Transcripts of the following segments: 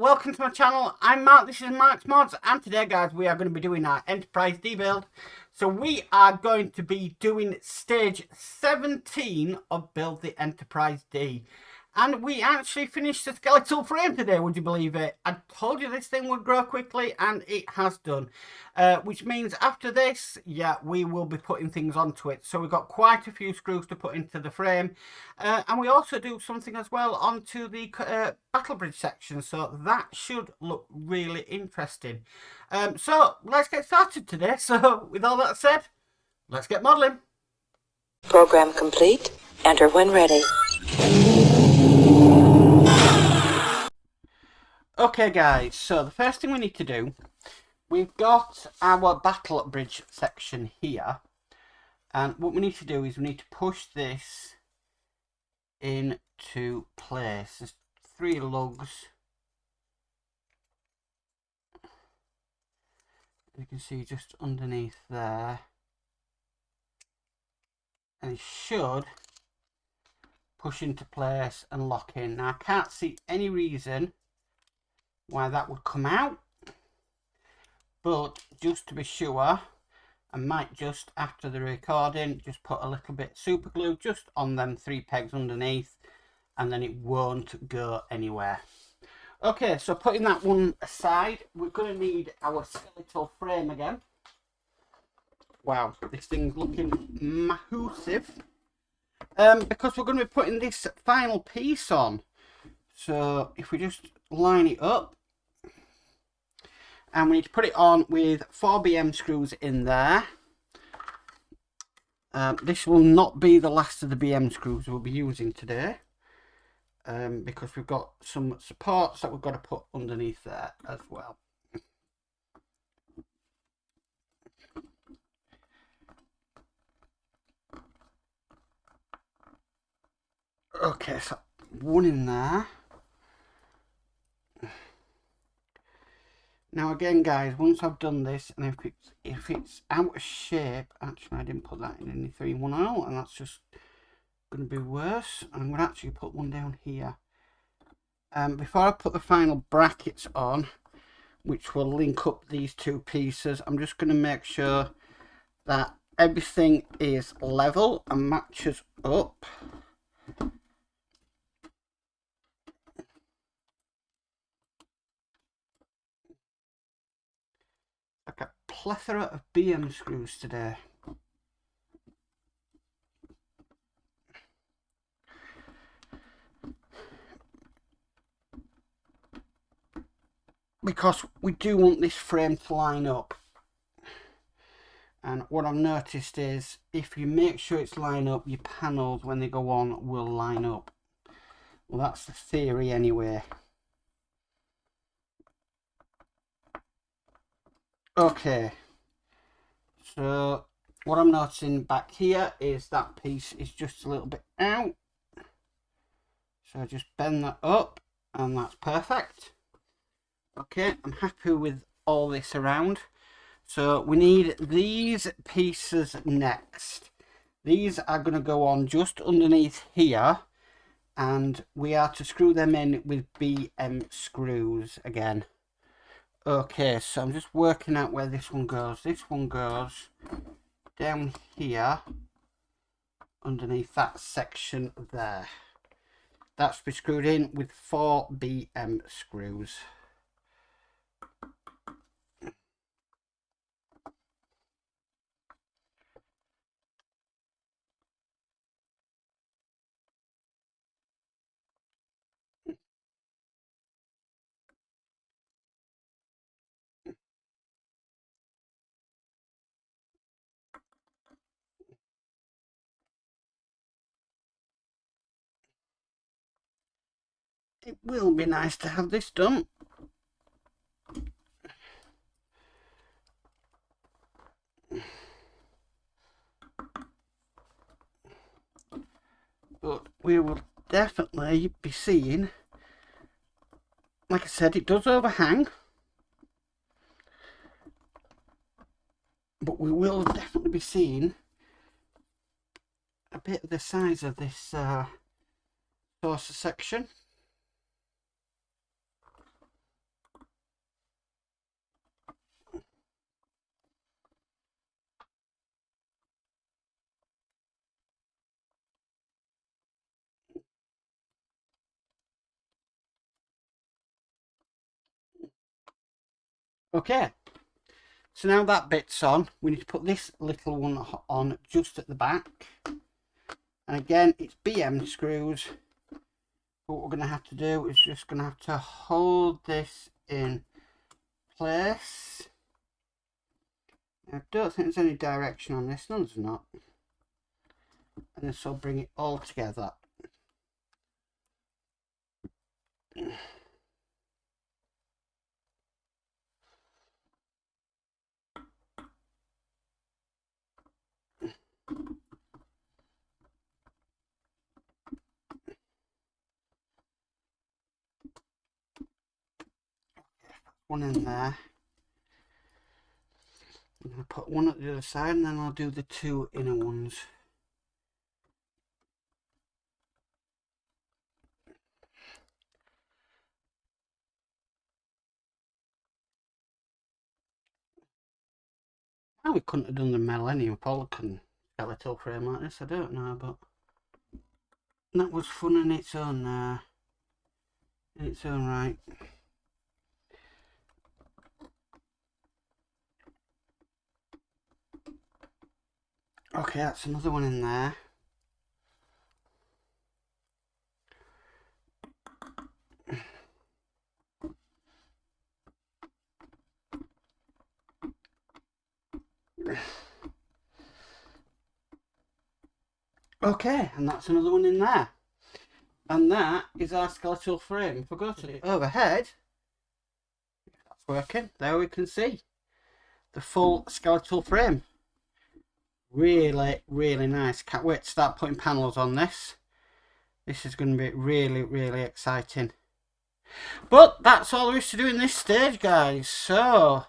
welcome to my channel. I'm Mark, this is Mark's Mods, and today guys we are going to be doing our Enterprise D build. So we are going to be doing stage 17 of Build the Enterprise D. And we actually finished the skeletal frame today, would you believe it? I told you this thing would grow quickly, and it has done. Which means after this, yeah, we will be putting things onto it. So we've got quite a few screws to put into the frame. And we also do something as well onto the battle bridge section. So that should look really interesting. So let's get started today. So with all that said, let's get modelling. Program complete. Enter when ready. Okay guys, so the first thing we need to do, we've got our battle bridge section here, and what we need to do is we need to push this into place. There's 3 lugs, you can see just underneath there, and it should push into place and lock in. Now I can't see any reason why that would come out, but just to be sure, I might just after the recording just put a little bit super glue just on them 3 pegs underneath, and then it won't go anywhere. Okay, so putting that one aside, we're going to need our skeletal frame again. Wow, this thing's looking massive, because we're going to be putting this final piece on. So if we just line it up, and we need to put it on with 4 BM screws in there. This will not be the last of the BM screws we'll be using today, because we've got some supports that we've got to put underneath there as well. Okay, so one in there. Now again guys, once I've done this, and if it's out of shape, actually I didn't put that in any 3-1-0, and that's just going to be worse. I'm going to actually put one down here. Before I put the final brackets on, which will link up these 2 pieces, I'm just going to make sure that everything is level and matches up. Like a plethora of BM screws today. Because we do want this frame to line up. And what I've noticed is if you make sure it's lined up, your panels when they go on will line up. Well, that's the theory anyway. Okay, so what I'm noticing back here is that piece is just a little bit out. So I just bend that up and that's perfect. Okay, I'm happy with all this around. So we need these pieces next. These are going to go on just underneath here, and we are to screw them in with BM screws again. Okay, so I'm just working out where this one goes. This one goes down here underneath that section there. That's to be screwed in with 4 BM screws. It will be nice to have this done. But we will definitely be seeing, like I said, it does overhang, but we will definitely be seeing a bit of the size of this saucer section. Okay, so now that bit's on, we need to put this little one on just at the back. And again, it's BM screws. What we're going to have to do is just going to have to hold this in place. I don't think there's any direction on this, no there's not. And this will bring it all together. One in there. I'm going to put one at the other side and then I'll do the two inner ones. Now we couldn't have done the Millennium Falcon skeletal frame like this, I don't know, but that was fun in its own right. Okay, that's another one in there. Okay, and that's another one in there. And that is our skeletal frame. If I go to the overhead, that's working. There we can see the full skeletal frame. Really, really nice. Can't wait to start putting panels on this. This is going to be really, really exciting. But that's all there is to do in this stage, guys. So,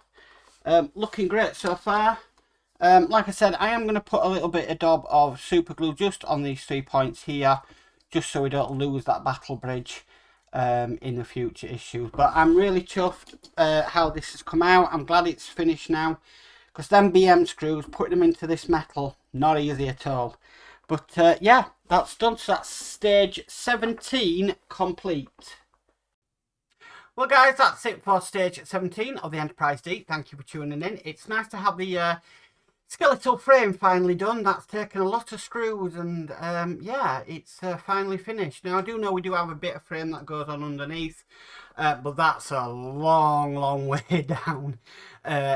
looking great so far. Like I said, I am going to put a little bit of daub of super glue just on these 3 points here, just so we don't lose that battle bridge in the future issues. But I'm really chuffed how this has come out. I'm glad it's finished now, because them BM screws, putting them into this metal, not easy at all. But yeah, that's done. So that's stage 17 complete. Well guys, that's it for stage 17 of the Enterprise D. Thank you for tuning in. It's nice to have the skeletal frame finally done. That's taken a lot of screws, and yeah, it's finally finished. Now I do know we do have a bit of frame that goes on underneath, but that's a long way down.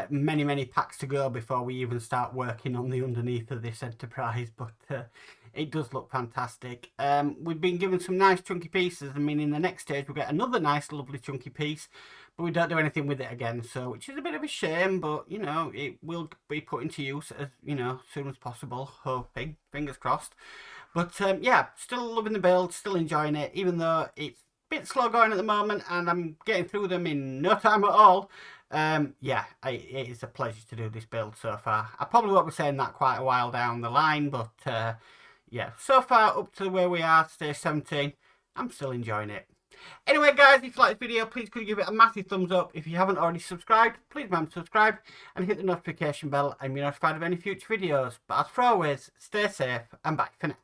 Many packs to go before we even start working on the underneath of this Enterprise, but it does look fantastic. We've been given some nice chunky pieces. I mean, in the next stage we'll get another nice lovely chunky piece, but we don't do anything with it again, so which is a bit of a shame, but you know, it will be put into use as, you know, as soon as possible, hoping, fingers crossed. But yeah, still loving the build, still enjoying it, even though it's a bit slow going at the moment and I'm getting through them in no time at all. Yeah, it is a pleasure to do this build so far. I probably won't be saying that quite a while down the line, but yeah, so far up to where we are, stage 17, I'm still enjoying it. Anyway guys, if you like this video, please could you give it a massive thumbs up. If you haven't already subscribed, please remember to subscribe and hit the notification bell and be notified of any future videos. But as for always, stay safe and bye for now.